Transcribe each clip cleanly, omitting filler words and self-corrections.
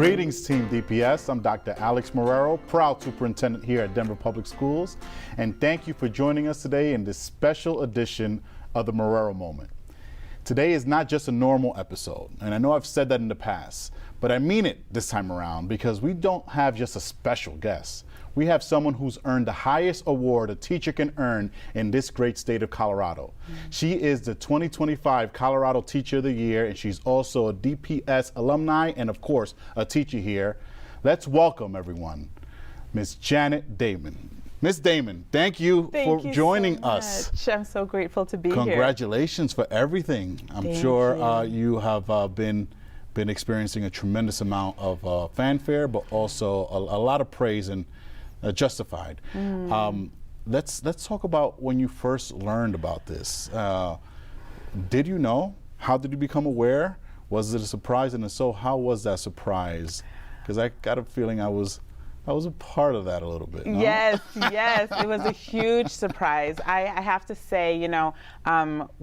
Greetings, Team DPS. I'm Dr. Alex Marrero, proud superintendent here at Denver Public Schools, and thank you for joining us today in this special edition of the Marrero Moment. Today is not just a normal episode, and I know I've said that in the past, but I mean it this time around because we don't have just a special guest. We have someone who's earned the highest award a teacher can earn in this great state of Colorado. She is the 2025 Colorado Teacher of the Year, and she's also a DPS alumni and, of course, a teacher here. Let's welcome, everyone, Miss Janet Damon. Miss Damon, thank you for joining us. I'm so grateful to be here. Congratulations for everything. I'm sure you have been experiencing a tremendous amount of fanfare, but also a lot of praise and justified. Let's talk about when you first learned about this. Did you know? How did you become aware? Was it a surprise? And if so, how was that surprise? Because I got a feeling I was a part of that a little bit. No? Yes, it was a huge surprise. I have to say, you know,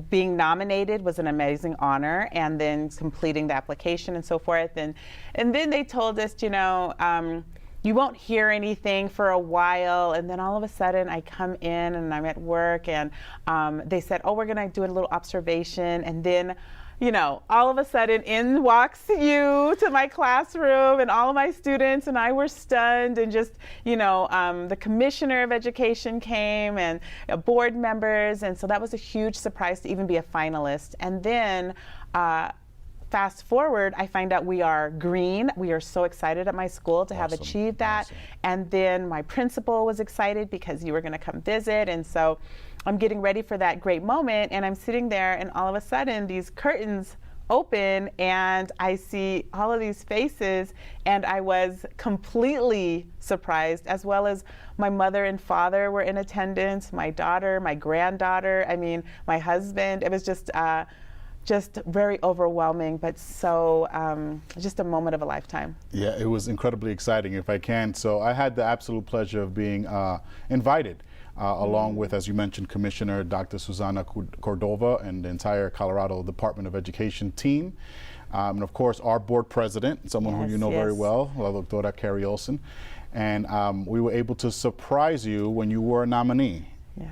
being nominated was an amazing honor, and then completing the application and so forth. And then they told us, you know, you won't hear anything for a while, and then all of a sudden I come in and I'm at work, and they said, oh, we're gonna do a little observation, and then, you know, all of a sudden in walks you to my classroom, and all of my students and I were stunned, and just, you know, the commissioner of education came, and board members, and so that was a huge surprise to even be a finalist. And then fast forward, I find out we are green. We are so excited at my school to have achieved that. Awesome. And then my principal was excited because you were going to come visit. And so I'm getting ready for that great moment, and I'm sitting there, and all of a sudden these curtains open and I see all of these faces, and I was completely surprised, as well as my mother and father were in attendance, my daughter, my granddaughter, I mean, my husband. It was just very overwhelming, but so just a moment of a lifetime. Yeah, it was incredibly exciting, if I can. So I had the absolute pleasure of being invited along with, as you mentioned, Commissioner Dr. Susana Cordova and the entire Colorado Department of Education team. And of course, our board president, someone who you know very well, Dr. Carrie Olson. And we were able to surprise you when you were a nominee.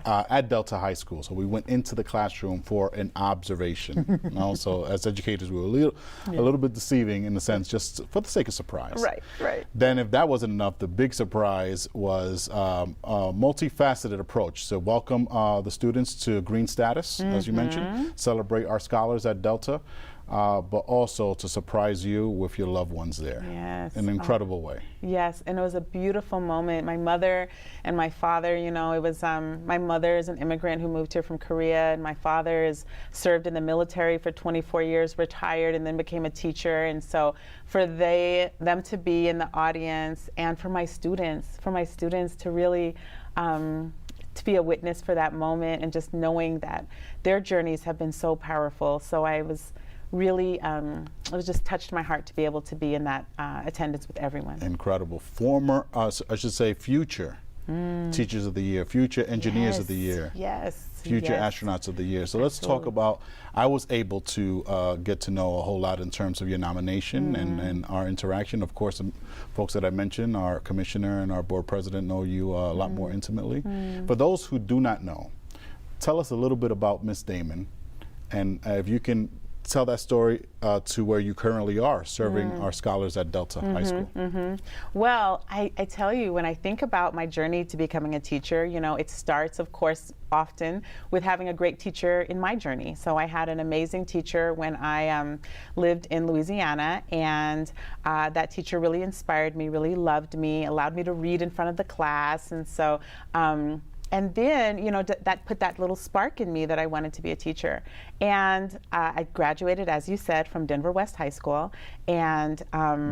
At Delta High School. So we went into the classroom for an observation. You know, so as educators, we were a little bit deceiving in the sense, just for the sake of surprise. Right. Then if that wasn't enough, the big surprise was a multifaceted approach. So welcome the students to green status, as you mentioned, celebrate our scholars at Delta, but also to surprise you with your loved ones there in an incredible way. Yes, and it was a beautiful moment. My mother and my father, you know, it was, my mother is an immigrant who moved here from Korea, and my father is served in the military for 24 years, retired, and then became a teacher. And so for them to be in the audience, and for my students to really to be a witness for that moment, and just knowing that their journeys have been so powerful. So I was really, it was just touched my heart to be able to be in that attendance with everyone. Incredible. Former, I should say future Teachers of the Year, future Engineers of the Year. Future Astronauts of the Year. So let's talk about, I was able to get to know a whole lot in terms of your nomination and our interaction. Of course, the folks that I mentioned, our commissioner and our board president, know you a lot more intimately. For those who do not know, tell us a little bit about Miss Damon, and if you can tell that story to where you currently are serving our scholars at Delta High School. Well, I tell you, when I think about my journey to becoming a teacher, you know, it starts, of course, often with having a great teacher in my journey. So I had an amazing teacher when I lived in Louisiana, and that teacher really inspired me, really loved me, allowed me to read in front of the class. And so and then, you know, that put that little spark in me that I wanted to be a teacher. And I graduated, as you said, from Denver West High School. And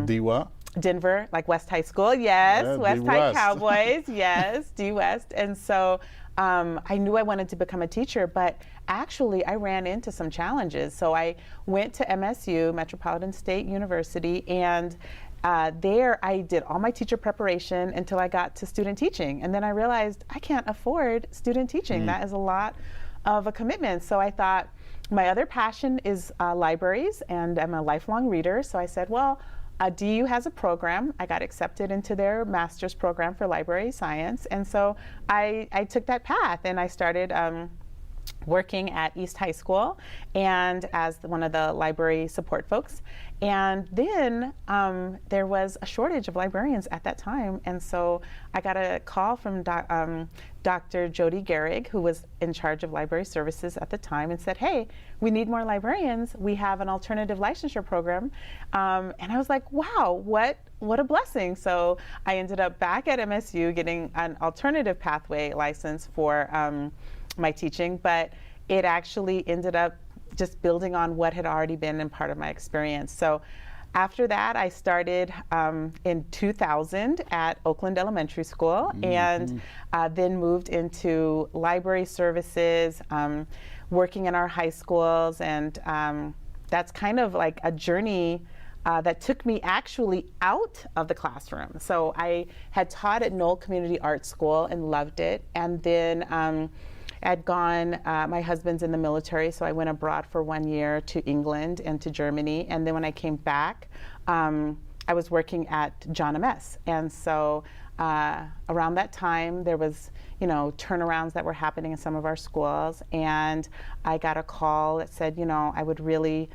D what? Denver, like West High School, yes. West High Cowboys, yes, D West. And so I knew I wanted to become a teacher, but actually I ran into some challenges. So I went to MSU, Metropolitan State University, and there I did all my teacher preparation until I got to student teaching. And then I realized I can't afford student teaching. That is a lot of a commitment. So I thought, my other passion is libraries, and I'm a lifelong reader. So I said, well, DU has a program. I got accepted into their master's program for library science, and so I took that path, and I started working at East High School and as one of the library support folks. And then there was a shortage of librarians at that time, and so I got a call from Dr. Jody Gehrig, who was in charge of library services at the time, and said, hey, we need more librarians. We have an alternative licensure program. And I was like, wow, what a blessing. So I ended up back at MSU getting an alternative pathway license for my teaching, but it actually ended up just building on what had already been in part of my experience. So after that, I started in 2000 at Oakland Elementary School, and then moved into library services, working in our high schools, and that's kind of like a journey that took me actually out of the classroom. So I had taught at Knoll Community Art School and loved it, and then I'd gone, my husband's in the military, so I went abroad for 1 year to England and to Germany. And then when I came back, I was working at John M.S. And so around that time, there was, turnarounds that were happening in some of our schools. And I got a call that said, I would really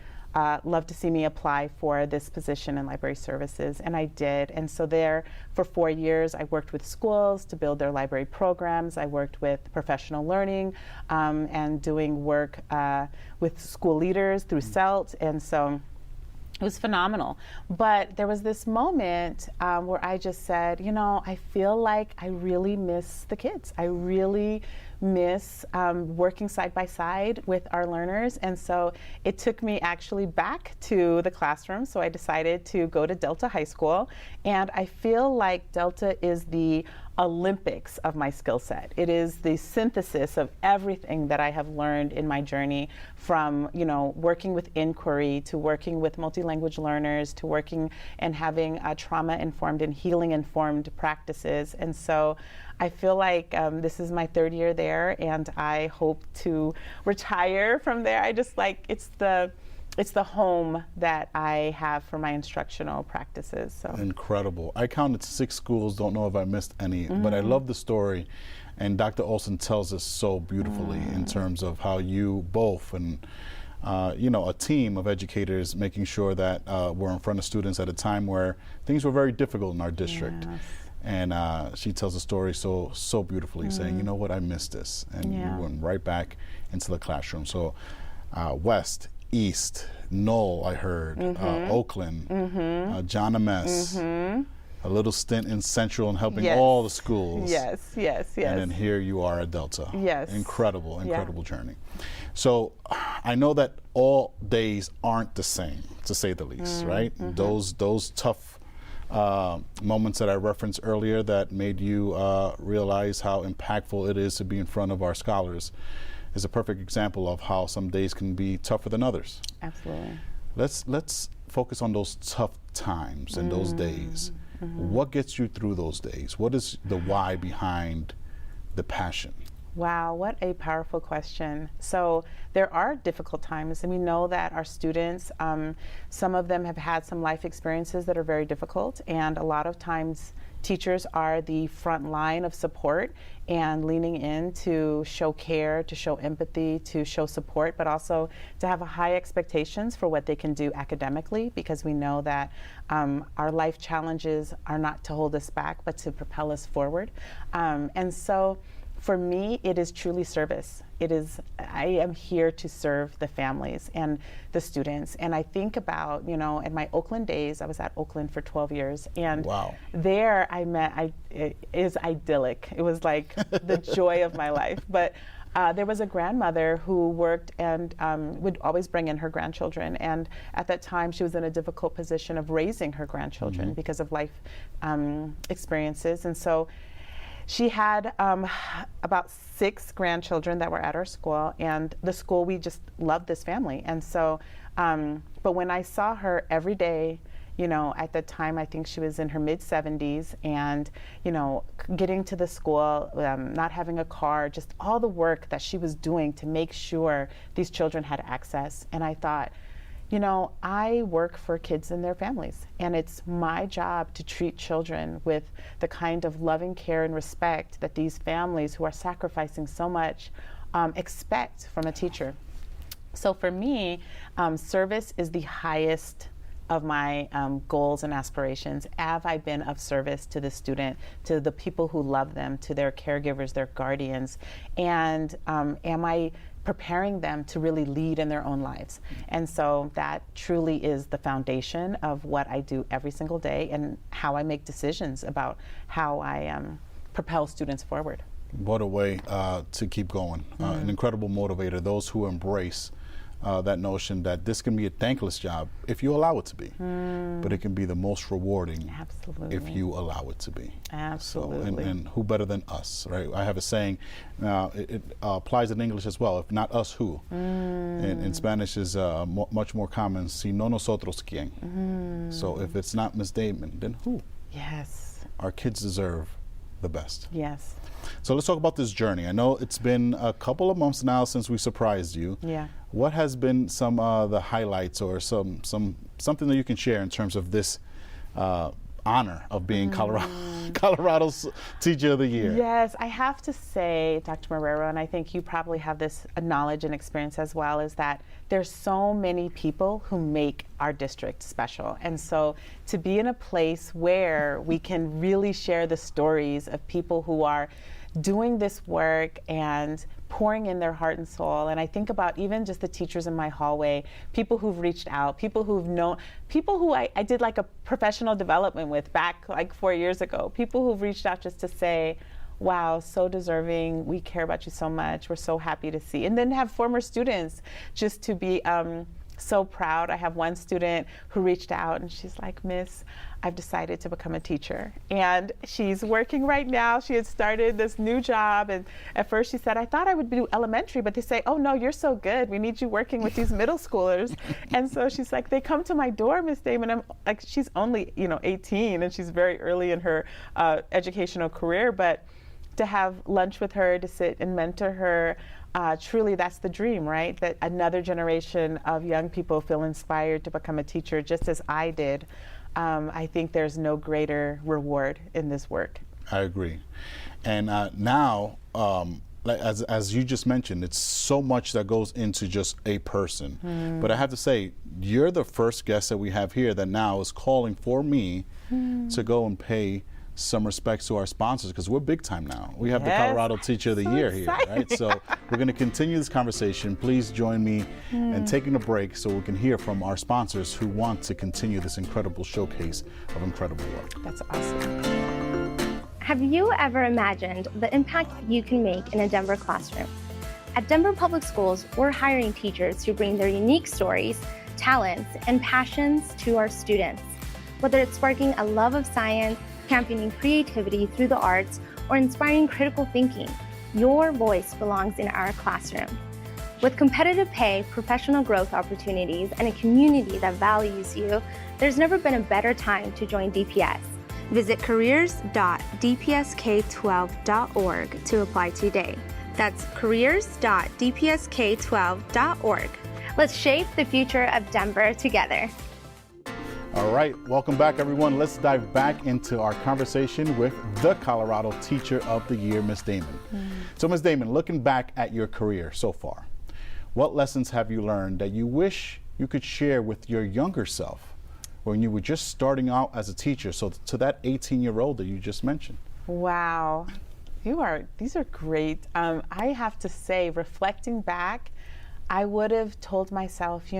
love to see me apply for this position in library services, and I did. And so there, for 4 years, I worked with schools to build their library programs. I worked with professional learning and doing work with school leaders through CELT, and so it was phenomenal. But there was this moment where I just said, I feel like I really miss the kids. I really miss working side by side with our learners. And so it took me actually back to the classroom. So I decided to go to Delta High School. And I feel like Delta is the Olympics of my skill set. It is the synthesis of everything that I have learned in my journey, from working with inquiry to working with multi-language learners to working and having trauma-informed and healing-informed practices. And so I feel like this is my 3rd year there, and I hope to retire from there. I just it's the home that I have for my instructional practices. So incredible. I counted 6 schools, don't know if I missed any, but I love the story. And Dr. Olson tells us so beautifully in terms of how you both and a team of educators making sure that we're in front of students at a time where things were very difficult in our district. Yes. And she tells the story so beautifully, saying, you know what, I missed this. And you went right back into the classroom. So West, East, Knoll, I heard, Oakland, John M.S., a little stint in Central and helping all the schools. Yes. And then here you are at Delta. Yes. Incredible journey. So I know that all days aren't the same, to say the least, right? Those tough moments that I referenced earlier that made you realize how impactful it is to be in front of our scholars is a perfect example of how some days can be tougher than others. Absolutely. Let's focus on those tough times and those days. What gets you through those days? What is the why behind the passion? Wow, what a powerful question. So there are difficult times, and we know that our students, some of them have had some life experiences that are very difficult, and a lot of times teachers are the front line of support and leaning in to show care, to show empathy, to show support, but also to have high expectations for what they can do academically, because we know that our life challenges are not to hold us back, but to propel us forward. And so for me, it is truly service. I am here to serve the families and the students. And I think about, in my Oakland days, I was at Oakland for 12 years. And there it is idyllic. It was like the joy of my life. But there was a grandmother who worked and would always bring in her grandchildren. And at that time, she was in a difficult position of raising her grandchildren because of life experiences. And so she had about 6 grandchildren that were at our school, and the school, we just loved this family. And so, but when I saw her every day, at the time, I think she was in her mid-70s, and, getting to the school, not having a car, just all the work that she was doing to make sure these children had access. And I thought, you know, I work for kids and their families, and it's my job to treat children with the kind of loving care and respect that these families who are sacrificing so much expect from a teacher. So for me, service is the highest of my goals and aspirations. Have I been of service to the student, to the people who love them, to their caregivers, their guardians, and am I preparing them to really lead in their own lives? And so that truly is the foundation of what I do every single day and how I make decisions about how I propel students forward. What a way to keep going. An incredible motivator, those who embrace that notion that this can be a thankless job if you allow it to be, but it can be the most rewarding if you allow it to be. Absolutely. So, and who better than us, right? I have a saying, it applies in English as well, if not us, who? In Spanish is much more common, si no nosotros, quién? So if it's not Miss Damon, then who? Yes. Our kids deserve the best. Yes. So let's talk about this journey. I know it's been a couple of months now since we surprised you. Yeah. What has been some of the highlights or something that you can share in terms of this honor of being Colorado's Teacher of the Year? Yes, I have to say, Dr. Marrero, and I think you probably have this knowledge and experience as well, is that there's so many people who make our district special. And so to be in a place where we can really share the stories of people who are doing this work and pouring in their heart and soul. And I think about even just the teachers in my hallway, people who've reached out, people who've known, people who I did like a professional development with back like 4 years ago, people who've reached out just to say, wow, so deserving, we care about you so much, we're so happy to see. And then have former students just to be so proud. I have one student who reached out and she's like, Miss, I've decided to become a teacher. And she's working right now. She had started this new job. And at first she said, I thought I would do elementary, but they say, oh no, you're so good. We need you working with these middle schoolers. And so she's like, they come to my door, Miss Damon. I'm like, she's only, 18 and she's very early in her educational career, but to have lunch with her, to sit and mentor her, truly that's the dream, right? That another generation of young people feel inspired to become a teacher just as I did. I think there's no greater reward in this work. I agree. And now, as you just mentioned, it's so much that goes into just a person. But I have to say, you're the first guest that we have here that now is calling for me to go and pay some respects to our sponsors, because we're big time now. We have the Colorado Teacher of the Year here, right? So we're going to continue this conversation. Please join me in taking a break so we can hear from our sponsors who want to continue this incredible showcase of incredible work. That's awesome. Have you ever imagined the impact you can make in a Denver classroom? At Denver Public Schools, we're hiring teachers who bring their unique stories, talents, and passions to our students. Whether it's sparking a love of science, championing creativity through the arts, or inspiring critical thinking, your voice belongs in our classroom. With competitive pay, professional growth opportunities, and a community that values you, there's never been a better time to join DPS. Visit careers.dpsk12.org to apply today. That's careers.dpsk12.org. Let's shape the future of Denver together. All right, welcome back, everyone. Let's dive back into our conversation with the Colorado Teacher of the Year, Ms. Damon. So, Ms. Damon, looking back at your career so far, what lessons have you learned that you wish you could share with your younger self when you were just starting out as a teacher, so to that 18-year-old that you just mentioned? Wow, these are great. I have to say, reflecting back, I would have told myself,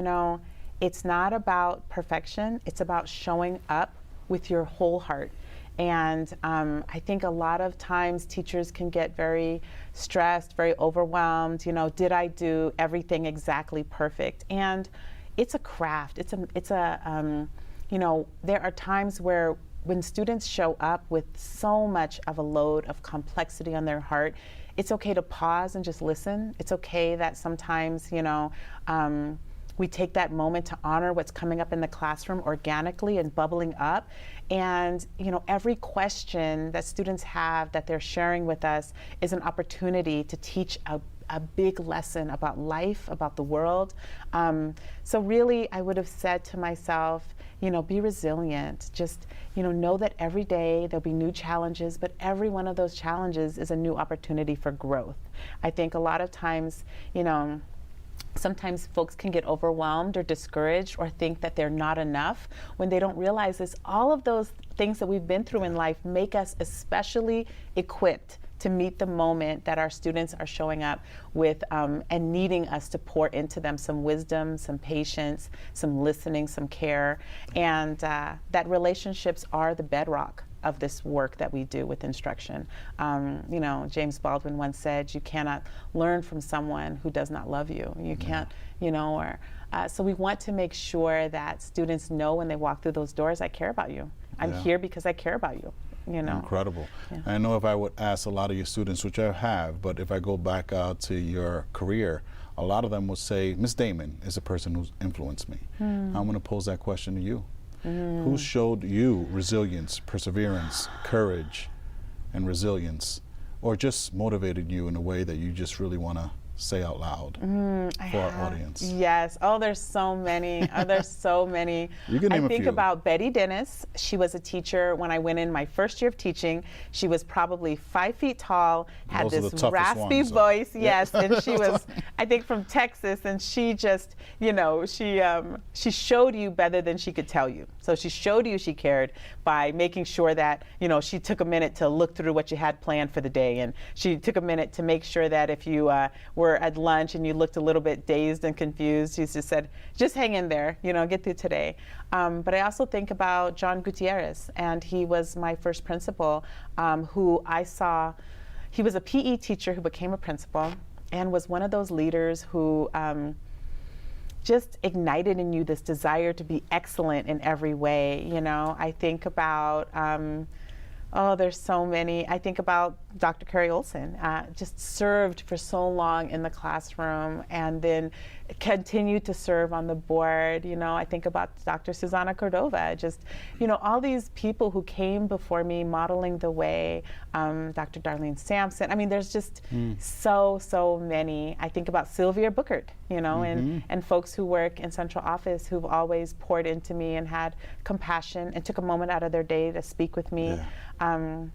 it's not about perfection, it's about showing up with your whole heart. And I think a lot of times teachers can get very stressed, very overwhelmed. Did I do everything exactly perfect? And it's a craft. There are times where when students show up with so much of a load of complexity on their heart, it's okay to pause and just listen. It's okay that sometimes, we take that moment to honor what's coming up in the classroom organically and bubbling up. And every question that students have that they're sharing with us is an opportunity to teach a big lesson about life, about the world. So really, I would have said to myself, be resilient. Just, know that every day there'll be new challenges, but every one of those challenges is a new opportunity for growth. I think a lot of times, sometimes folks can get overwhelmed or discouraged or think that they're not enough when they don't realize this. All of those things that we've been through in life make us especially equipped to meet the moment that our students are showing up with and needing us to pour into them some wisdom, some patience, some listening, some care, and that relationships are the bedrock of this work that we do with instruction. James Baldwin once said, you cannot learn from someone who does not love you. You can't, so we want to make sure that students know when they walk through those doors, I care about you. I'm here because I care about you. Incredible. Yeah. I know if I would ask a lot of your students, which I have, but if I go back to your career, a lot of them would say, Ms. Damon is a person who's influenced me. I'm going to pose that question to you. Who showed you resilience, perseverance, courage, and resilience, or just motivated you in a way that you just really want to say out loud for our audience? Yes. Oh, there's so many. There's so many. You can name I a think few. about Betty Dennis. She was a teacher when I went in my first year of teaching. She was probably 5 feet tall, had Those are the this toughest raspy ones, voice. Yeah. Yes, and she was, I think, from Texas, and she just, she showed you better than she could tell you. So she showed you she cared by making sure that, she took a minute to look through what you had planned for the day, and she took a minute to make sure that if you were at lunch and you looked a little bit dazed and confused, she just said, just hang in there, get through today. But I also think about John Gutierrez, and he was my first principal, who I saw, he was a PE teacher who became a principal and was one of those leaders who just ignited in you this desire to be excellent in every way. I think about, there's so many. I think about Dr. Carrie Olson, just served for so long in the classroom and then continued to serve on the board. I think about Dr. Susana Cordova, just, all these people who came before me modeling the way, Dr. Darlene Sampson. I mean, there's just so many. I think about Sylvia Bookert, and folks who work in central office who've always poured into me and had compassion and took a moment out of their day to speak with me. Yeah.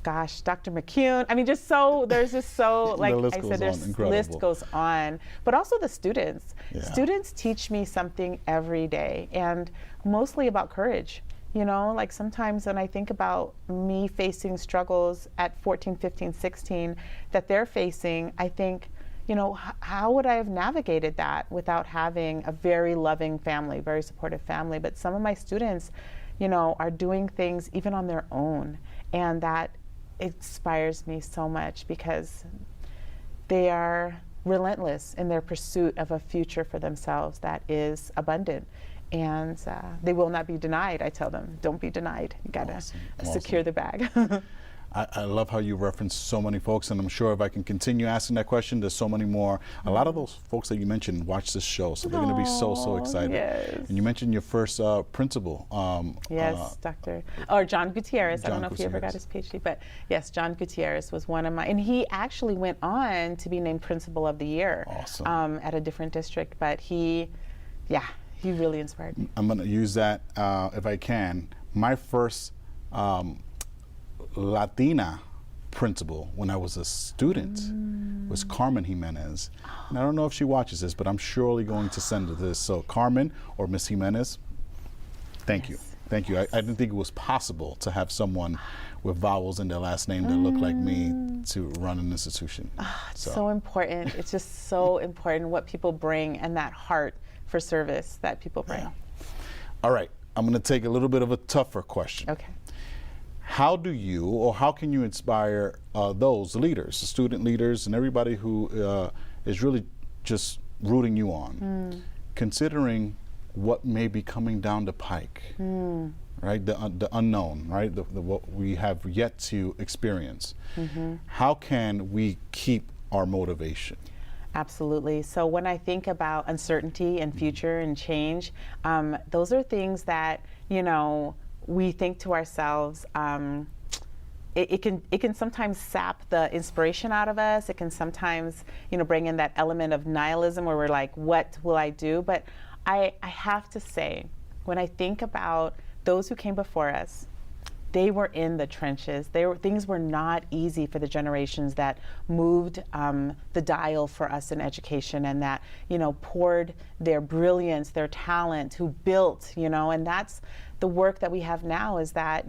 Dr. McCune. I mean, there's just so, like I said, the list goes on. But also the students. Yeah. Students teach me something every day, and mostly about courage. Like sometimes when I think about me facing struggles at 14, 15, 16 that they're facing, I think, how would I have navigated that without having a very loving family, very supportive family? But some of my students, are doing things even on their own, and that inspires me so much because they are relentless in their pursuit of a future for themselves that is abundant. And they will not be denied. I tell them, don't be denied. You gotta secure the bag. I love how you reference so many folks, and I'm sure if I can continue asking that question, there's so many more. A lot of those folks that you mentioned watch this show, so they're going to be so excited. Yes. And you mentioned your first principal. Yes, John Gutierrez. I don't know if he ever got his PhD, but yes, John Gutierrez was one of my, and he actually went on to be named Principal of the Year. Awesome. At a different district, but he really inspired me. I'm going to use that if I can. My first Latina principal when I was a student was Carmen Jimenez. And I don't know if she watches this, but I'm surely going to send her this. So Carmen or Miss Jimenez, thank you. Thank you. I didn't think it was possible to have someone with vowels in their last name that looked like me to run an institution. It's so important. It's just so important what people bring and that heart for service that people bring. Yeah. All right. I'm going to take a little bit of a tougher question. Okay. How do you, or how can you inspire those leaders, the student leaders, and everybody who is really just rooting you on, considering what may be coming down the pike, right? The unknown, right? What we have yet to experience. How can we keep our motivation? Absolutely. So when I think about uncertainty and future and change, those are things that, we think to ourselves, it can sometimes sap the inspiration out of us. It can sometimes, bring in that element of nihilism where we're like, what will I do? But I have to say, when I think about those who came before us, they were in the trenches. Things were not easy for the generations that moved the dial for us in education, and that poured their brilliance, their talent, who built, and that's the work that we have now, is that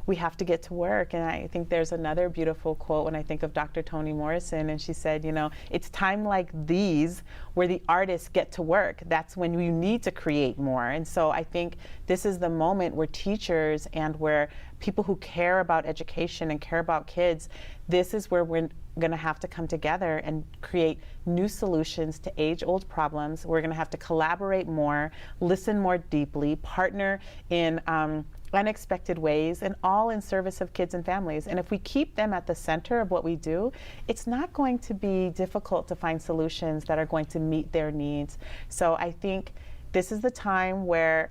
we have to get to work. And I think there's another beautiful quote when I think of Dr. Toni Morrison, and she said, it's time like these where the artists get to work. That's when you need to create more. And so I think this is the moment where teachers and where people who care about education and care about kids, this is where we're going to have to come together and create new solutions to age-old problems. We're going to have to collaborate more, listen more deeply, partner in unexpected ways, and all in service of kids and families. And if we keep them at the center of what we do, it's not going to be difficult to find solutions that are going to meet their needs. So I think this is the time where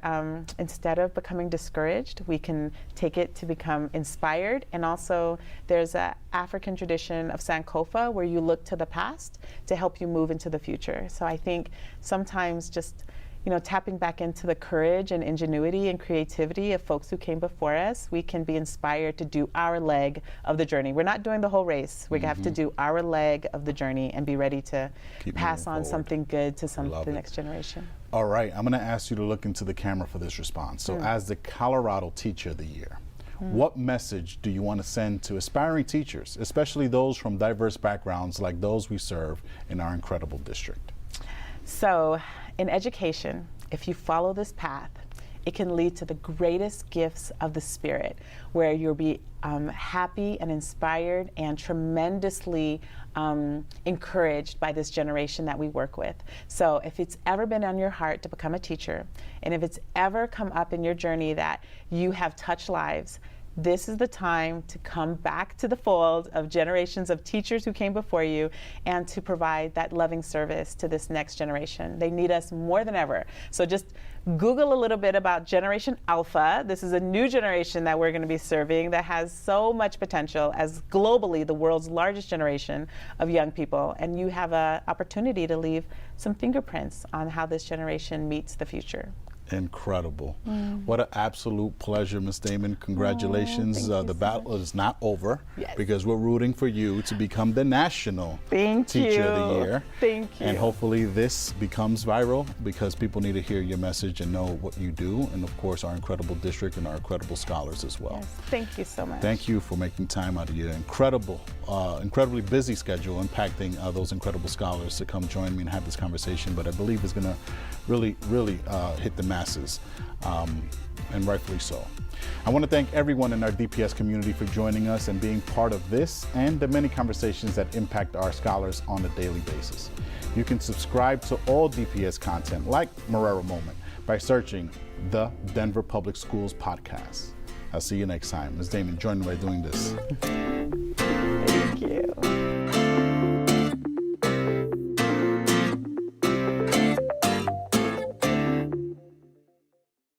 instead of becoming discouraged, we can take it to become inspired. And also there's an African tradition of Sankofa where you look to the past to help you move into the future. So I think sometimes just tapping back into the courage and ingenuity and creativity of folks who came before us, we can be inspired to do our leg of the journey. We're not doing the whole race. We have to do our leg of the journey and be ready to pass on something good to the next generation. All right, I'm going to ask you to look into the camera for this response. So as the Colorado Teacher of the Year, what message do you want to send to aspiring teachers, especially those from diverse backgrounds like those we serve in our incredible district? So in education, if you follow this path, it can lead to the greatest gifts of the Spirit, where you'll be happy and inspired and tremendously encouraged by this generation that we work with. So if it's ever been on your heart to become a teacher, and if it's ever come up in your journey that you have touched lives, this is the time to come back to the fold of generations of teachers who came before you and to provide that loving service to this next generation. They need us more than ever. So just Google a little bit about Generation Alpha. This is a new generation that we're going to be serving that has so much potential as globally the world's largest generation of young people. And you have an opportunity to leave some fingerprints on how this generation meets the future. Incredible. What an absolute pleasure, Ms. Damon. Congratulations. The battle is not over, because we're rooting for you to become the National Teacher of the Year. Thank you. And hopefully this becomes viral, because people need to hear your message and know what you do, and of course our incredible district and our incredible scholars as well. Yes. Thank you so much. Thank you for making time out of your incredibly busy schedule, impacting those incredible scholars to come join me and have this conversation. But I believe it's going to really hit the masses, and rightfully so. I want to thank everyone in our DPS community for joining us and being part of this and the many conversations that impact our scholars on a daily basis. You can subscribe to all DPS content like Marrero Moment by searching the Denver Public Schools podcast. I'll see you next time. Ms. Damon, join me by doing this.